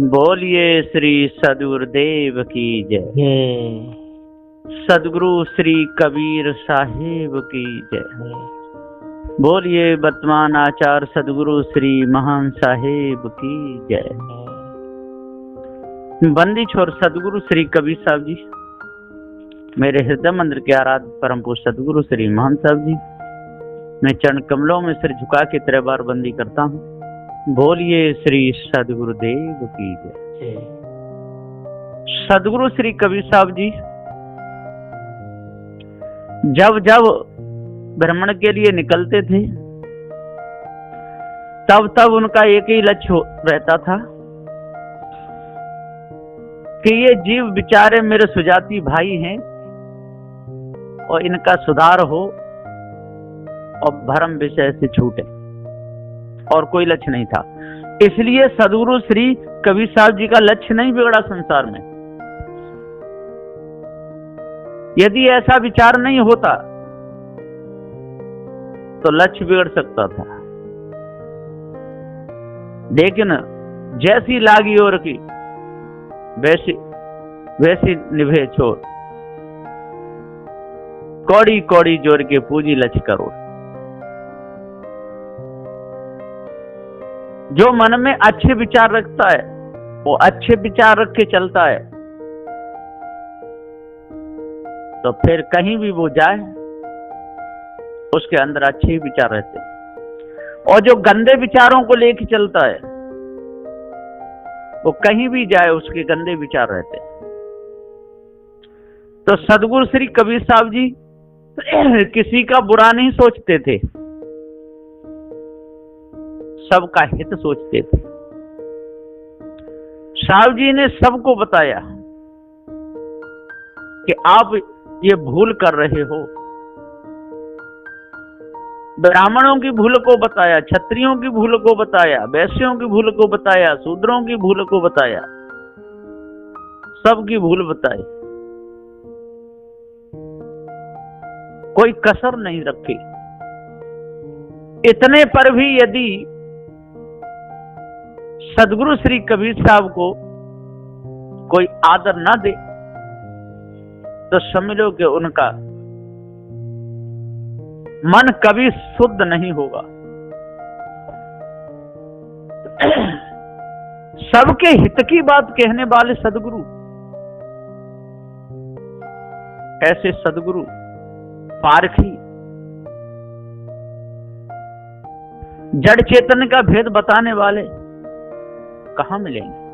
बोलिए श्री सदगुरुदेव की जय। सदगुरु श्री कबीर साहिब की जय। बोलिए वर्तमान आचार्य सदगुरु श्री महान साहिब की जय। बंदी छोर सदगुरु श्री कबीर साहब जी, मेरे हृदय मंदिर के आराध्य परम पूज्य सदगुरु श्री महान साहब जी, मैं चरण कमलों में सिर झुका के 3 बार बंदी करता हूँ। बोलिए श्री सदगुरुदेव की जय। सदगुरु श्री कबीर साहब जी जब जब भ्रमण के लिए निकलते थे तब तब उनका एक ही लक्ष्य रहता था कि ये जीव बेचारे मेरे सुजाती भाई हैं और इनका सुधार हो और भरम विषय से छूटे, और कोई लक्ष्य नहीं था। इसलिए सदगुरु श्री कबीर साहब जी का लक्ष्य नहीं बिगड़ा संसार में। यदि ऐसा विचार नहीं होता तो लक्ष्य बिगड़ सकता था, लेकिन जैसी लागी और की वैसी निभे छोर, कौड़ी कौड़ी जोर के पूजी लक्ष्य करो। जो मन में अच्छे विचार रखता है वो अच्छे विचार रख के चलता है, तो फिर कहीं भी वो जाए उसके अंदर अच्छे ही विचार रहते हैं। और जो गंदे विचारों को लेके चलता है वो कहीं भी जाए उसके गंदे विचार रहते हैं। तो सदगुरु श्री कबीर साहब जी किसी का बुरा नहीं सोचते थे, सबका हित सोचते थे। साहब जी ने सबको बताया कि आप ये भूल कर रहे हो। ब्राह्मणों की भूल को बताया, क्षत्रियों की भूल को बताया, वैश्यों की भूल को बताया, शूद्रों की भूल को बताया, सबकी भूल बताई, कोई कसर नहीं रखी। इतने पर भी यदि सदगुरु श्री कबीर साहब को कोई आदर ना दे तो समझ लो कि उनका मन कभी शुद्ध नहीं होगा। सबके हित की बात कहने वाले सदगुरु, ऐसे सदगुरु पारखी जड़ चेतन का भेद बताने वाले कहां मिलेंगे।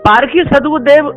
पारखी सदगुरुदेव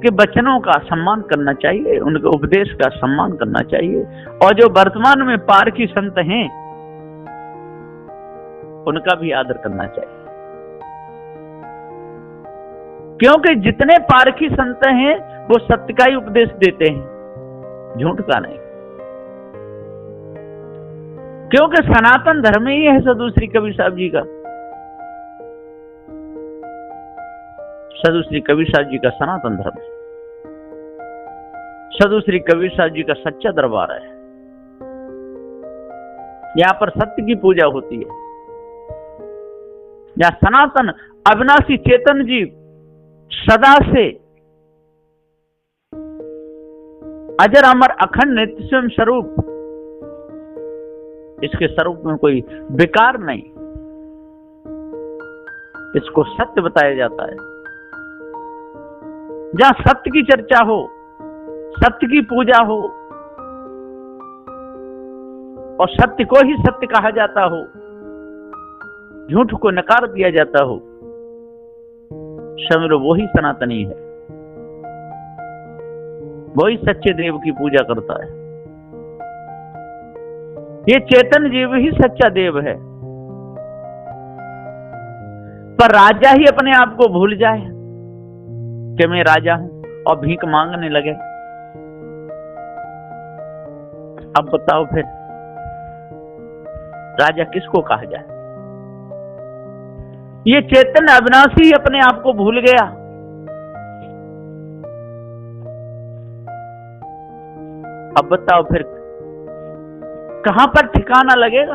के वचनों का सम्मान करना चाहिए, उनके उपदेश का सम्मान करना चाहिए। और जो वर्तमान में पारखी संत हैं उनका भी आदर करना चाहिए, क्योंकि जितने पारखी संत हैं वो सत्य का ही उपदेश देते हैं, झूठ का नहीं। क्योंकि सनातन धर्म ही है सदगुरु श्री कबीर साहब जी का। सदगुरु श्री कबीर साहब जी का सनातन धर्म है, सदगुरु श्री कबीर साहब जी का सच्चा दरबार है। यहां पर सत्य की पूजा होती है। यहां सनातन अविनाशी चेतन जी सदा से अजर अमर अखंड नित्य स्वयं स्वरूप, इसके स्वरूप में कोई विकार नहीं, इसको सत्य बताया जाता है। जहां सत्य की चर्चा हो, सत्य की पूजा हो और सत्य को ही सत्य कहा जाता हो, झूठ को नकार दिया जाता हो, समझ लो वही सनातनी है, वही सच्चे देव की पूजा करता है। ये चेतन जीव ही सच्चा देव है। पर राजा ही अपने आप को भूल जाए कि मैं राजा हूं और भीख मांगने लगे, अब बताओ फिर राजा किसको कहा जाए। ये चेतन अविनाशी ही अपने आप को भूल गया। अब बताओ फिर कहां पर ठिकाना लगेगा।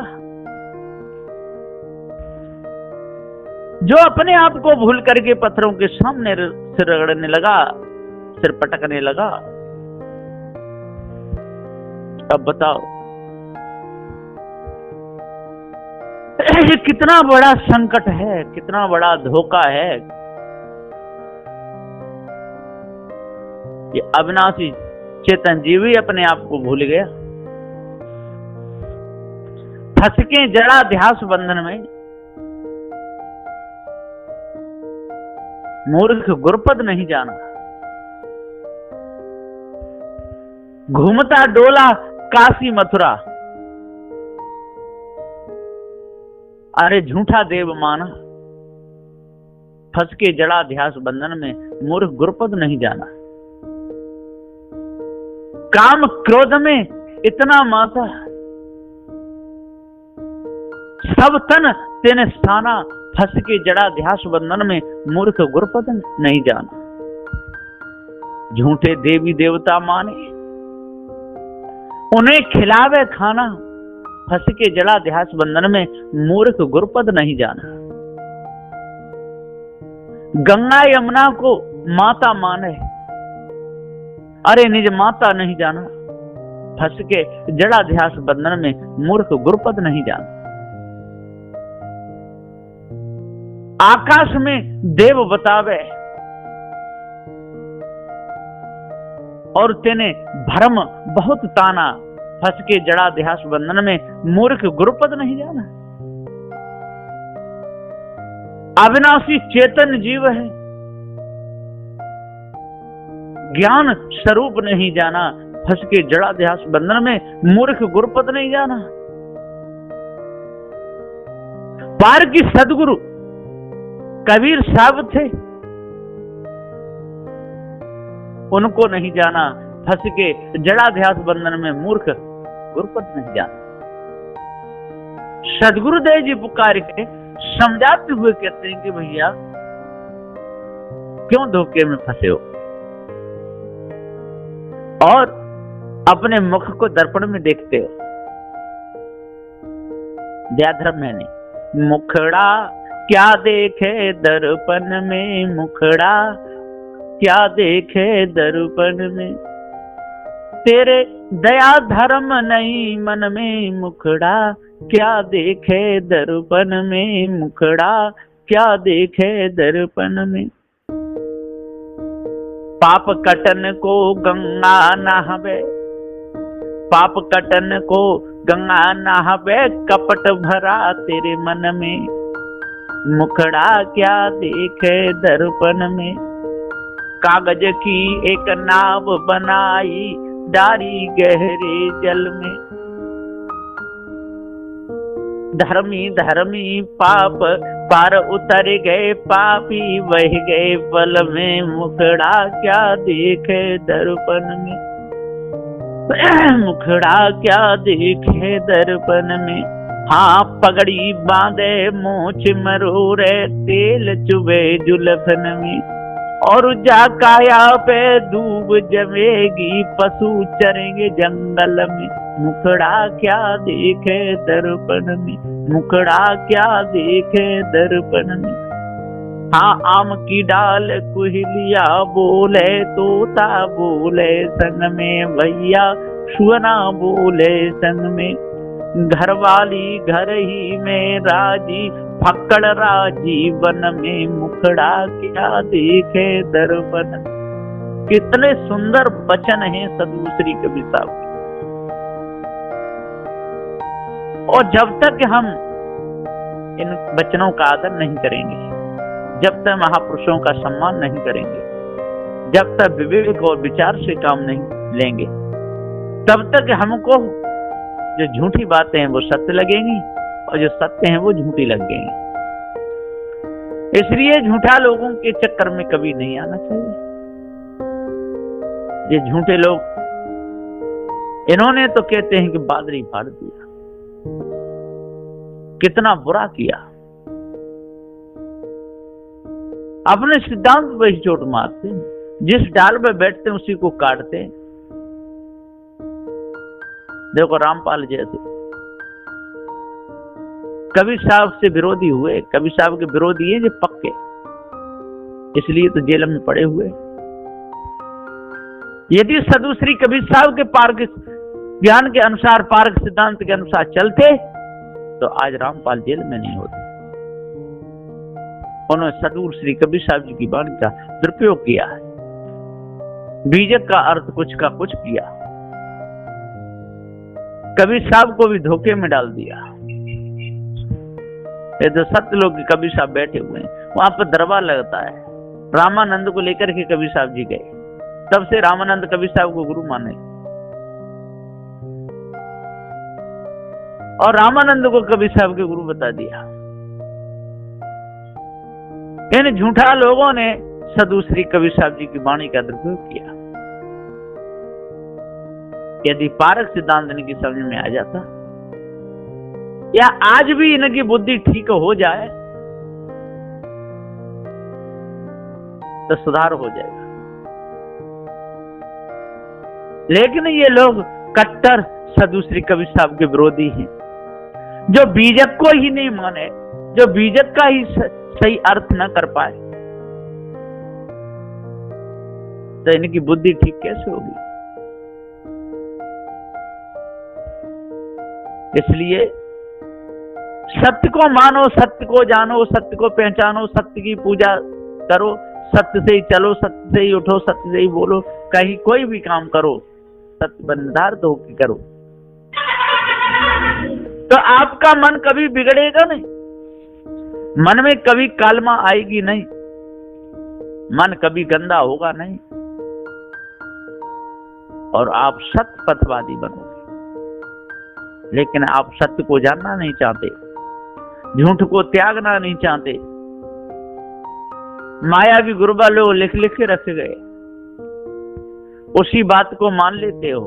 जो अपने आप को भूल करके पत्थरों के सामने सिर रगड़ने लगा, सिर पटकने लगा। अब बताओ ये कितना बड़ा संकट है, कितना बड़ा धोखा है। ये अविनाशी चेतन जीव ही अपने आप को भूल गया। फंस के जड़ा ध्यास बंधन में, मूर्ख गुरपद नहीं जाना। घूमता डोला काशी मथुरा, अरे झूठा देव माना। फंस के जड़ा ध्यास बंधन में, मूर्ख गुरपद नहीं जाना। काम क्रोध में इतना माता, सब तन तेने स्थाना। फंस के जड़ा ध्यास बंधन में, मूर्ख गुरपद नहीं जाना। झूठे देवी देवता माने, उन्हें खिलावे खाना। फंस के जड़ा ध्यास बंधन में, मूर्ख गुरपद नहीं जाना। गंगा यमुना को माता माने, अरे निज माता नहीं जाना। फंस के जड़ा ध्यास बंधन में, मूर्ख गुरपद नहीं जाना। आकाश में देव बतावे, और तेने भरम बहुत ताना। फंस के जड़ा ध्यास बंधन में, मूर्ख गुरपद नहीं जाना। अविनाशी चेतन जीव है, ज्ञान स्वरूप नहीं जाना। फंस के जड़ा ध्यास बंधन में, मूर्ख गुरपद नहीं जाना। पार की सदगुरु कबीर साहब थे, उनको नहीं जाना। फंस के जड़ा ध्यास बंधन में, मूर्ख गुरपद नहीं जाना। सदगुरुदेव जी पुकार के समझाते हुए कहते हैं कि भैया क्यों धोखे में फंसे हो, और अपने मुख को दर्पण में देखते हो। व्याधर्म है नहीं। मुखड़ा क्या देखे दर्पण में, मुखड़ा क्या देखे दर्पण में। तेरे दया धर्म नहीं मन में, मुखड़ा क्या देखे दर्पण में। मुखड़ा क्या देखे दर्पण में। पाप कटन को गंगा नहावे, पाप कटन को गंगा नहावे। कपट भरा तेरे मन में, मुखड़ा क्या देखे दर्पण में। कागज की एक नाव बनाई, डारी गहरे जल में। धर्मी धर्मी पाप पार उतर गए, पापी बह गए पल में। मुखड़ा क्या देखे दर्पण में, मुखड़ा क्या देखे दर्पण में। हाँ पगड़ी बांधे मोछ मरोरे, तेल चुबे जुल्फन में। और जा काया पे दूब जमेगी, पशु चरेंगे जंगल में। मुखड़ा क्या देखे दर्पण में, मुखड़ा क्या देखे दर्पण में। हाँ आम की डाल कुहलिया बोले, तोता बोले संग में। भैया सुअना बोले संग में। घर वाली घर ही में राजी, फक्कड़ राजी वन में। मुखड़ा क्या देखे दर्पण। कितने सुंदर वचन हैं सदगुरु श्री कबीर साहब के। और जब तक हम इन वचनों का आदर नहीं करेंगे, जब तक महापुरुषों का सम्मान नहीं करेंगे, जब तक विवेक और विचार से काम नहीं लेंगे, तब तक हमको जो झूठी बातें हैं वो सत्य लगेंगी, और जो सत्य हैं वो झूठी लगेंगी। इसलिए झूठा लोगों के चक्कर में कभी नहीं आना चाहिए। ये झूठे लोग, इन्होंने तो कहते हैं कि बादरी फाड़ दिया, कितना बुरा किया। अपने सिद्धांत पर ही चोट मारते, जिस डाल पे बैठते उसी को काटते। देखो रामपाल जैसे कबीर साहब से विरोधी हुए। कबीर साहब के विरोधी हैं जो पक्के, इसलिए तो जेल में पड़े हुए। यदि साधु श्री कबीर साहब के पार्क ज्ञान के अनुसार, पार्क सिद्धांत के अनुसार चलते तो आज रामपाल जेल में नहीं होते। उन्होंने साधु श्री कबीर साहब जी की वाणी का दुरुपयोग किया है, बीजक का अर्थ कुछ का कुछ किया, कबीर साहब को भी धोखे में डाल दिया। ये तो सत्यलोक के कबीर साहब बैठे हुए हैं, वहां पर दरबार लगता है। रामानंद को लेकर के कबीर साहब जी गए, तब से रामानंद कबीर साहब को गुरु माने और रामानंद को कबीर साहब के गुरु बता दिया। इन झूठा लोगों ने साधु श्री कबीर साहब जी की वाणी का दुरुपयोग किया। यदि पारक सिद्धांत इनकी समझ में आ जाता, या आज भी इनकी बुद्धि ठीक हो जाए तो सुधार हो जाएगा। लेकिन ये लोग कट्टर साधु श्री कबीर साहब के विरोधी हैं, जो बीजक को ही नहीं माने, जो बीजक का ही सही अर्थ न कर पाए, तो इनकी बुद्धि ठीक कैसे होगी? इसलिए सत्य को मानो, सत्य को जानो, सत्य को पहचानो, सत्य की पूजा करो, सत्य से ही चलो, सत्य से ही उठो, सत्य से ही बोलो। कहीं कोई भी काम करो सत्य पर निर्धारित होकर करो, तो आपका मन कभी बिगड़ेगा नहीं, मन में कभी कालमा आएगी नहीं, मन कभी गंदा होगा नहीं, और आप सत्य पथवादी बनोगे। लेकिन आप सत्य को जानना नहीं चाहते, झूठ को त्यागना नहीं चाहते। मायावी गुरुबा लोग लिख लिख के रख गए, उसी बात को मान लेते हो।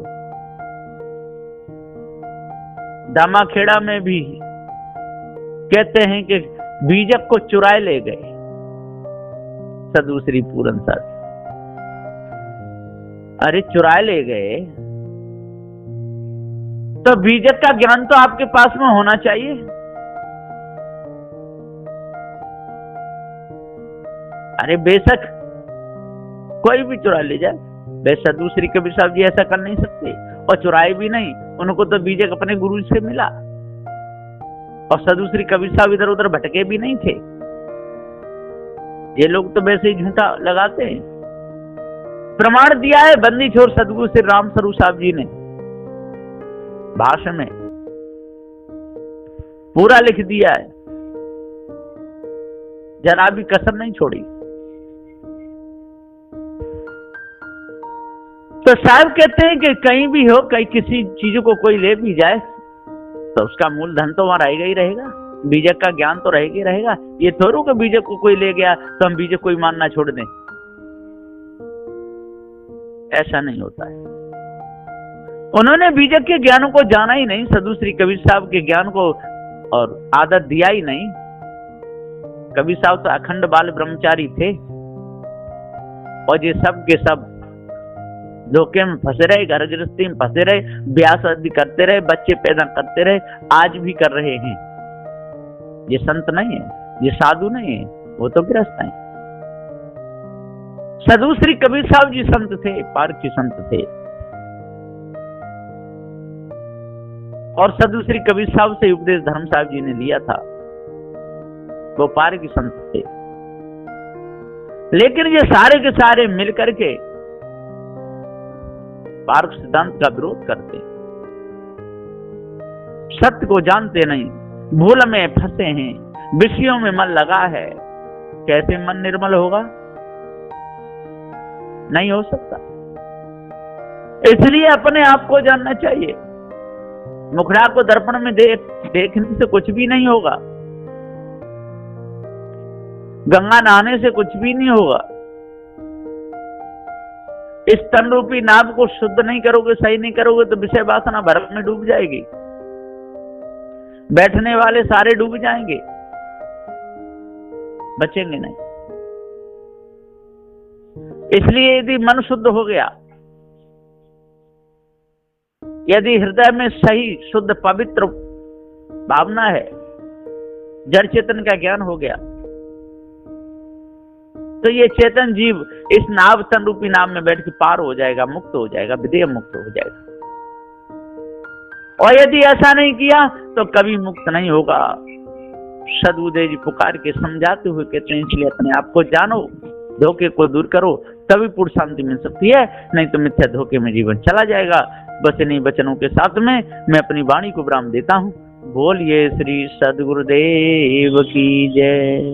दामाखेड़ा में भी कहते हैं कि बीजक को चुराए ले गए साधु श्री पूरन साहब। अरे चुराए ले गए तो बीजक का ज्ञान तो आपके पास में होना चाहिए। अरे बेशक कोई भी चुरा ले जाए, वैसा दूसरी कबीर साहब जी ऐसा कर नहीं सकते, और चुराए भी नहीं। उनको तो बीजक अपने गुरु से मिला, और सदूसरी कबीर साहब इधर उधर भटके भी नहीं थे। ये लोग तो वैसे ही झूठा लगाते हैं। प्रमाण दिया है बंदी छोर सदगुरु श्री राम स्वरूप साहब जी ने, भाषण में पूरा लिख दिया है, जरा भी कसर नहीं छोड़ी। तो साहब कहते हैं कि कहीं भी हो, कहीं किसी चीज को कोई ले भी जाए तो उसका मूलधन तो वहां रहेगा ही रहेगा, बीजक का ज्ञान तो रहेगा ही रहेगा। ये थोड़ो कि बीजक को कोई ले गया तो हम बीजक को ही मानना छोड़ दें, ऐसा नहीं होता है। उन्होंने बीजक के ज्ञान को जाना ही नहीं, साधु श्री कबीर साहब के ज्ञान को और आदत दिया ही नहीं। कबीर साहब तो अखंड बाल ब्रह्मचारी थे, और ये सब के सब धोखे में फंसे रहे, घर गृहस्थी में फंसे रहे, ब्याह शादी करते रहे, बच्चे पैदा करते रहे, आज भी कर रहे हैं। ये संत नहीं है, ये साधु नहीं है, वो तो गृहस्थ है। साधु श्री कबीर साहब जी संत थे, पारखी संत थे, और साधु श्री कबीर साहब से उपदेश धर्म साहब जी ने लिया था, वो पारखी संत थे। लेकिन ये सारे के सारे मिलकर के पारक सिद्धांत का विरोध करते, सत्य को जानते नहीं, भूल में फंसे हैं, विषयों में मन लगा है। कैसे मन निर्मल होगा? नहीं हो सकता। इसलिए अपने आप को जानना चाहिए। मुखड़ा को दर्पण में देखने से कुछ भी नहीं होगा, गंगा नहाने से कुछ भी नहीं होगा। इस तन रूपी नाव को शुद्ध नहीं करोगे, सही नहीं करोगे, तो विषय वासना भरम में डूब जाएगी, बैठने वाले सारे डूब जाएंगे, बचेंगे नहीं। इसलिए यदि मन शुद्ध हो गया, यदि हृदय में सही शुद्ध पवित्र भावना है, जड़ चेतन का ज्ञान हो गया, तो ये चेतन जीव इस नाव तन रूपी नाव में बैठ के पार हो जाएगा, मुक्त हो जाएगा, विदेह मुक्त हो जाएगा। और यदि ऐसा नहीं किया तो कभी मुक्त नहीं होगा। सदगुरुदेव जी पुकार के समझाते हुए कहते हैं, इसलिए अपने आप को जानो, धोखे को दूर करो, तभी पूर्ण शांति मिल सकती है, नहीं तो मिथ्या धोखे में जीवन चला जाएगा। बस इन्हीं वचनों के साथ में मैं अपनी वाणी को विराम देता हूँ। बोलिए श्री सदगुरुदेव की जय।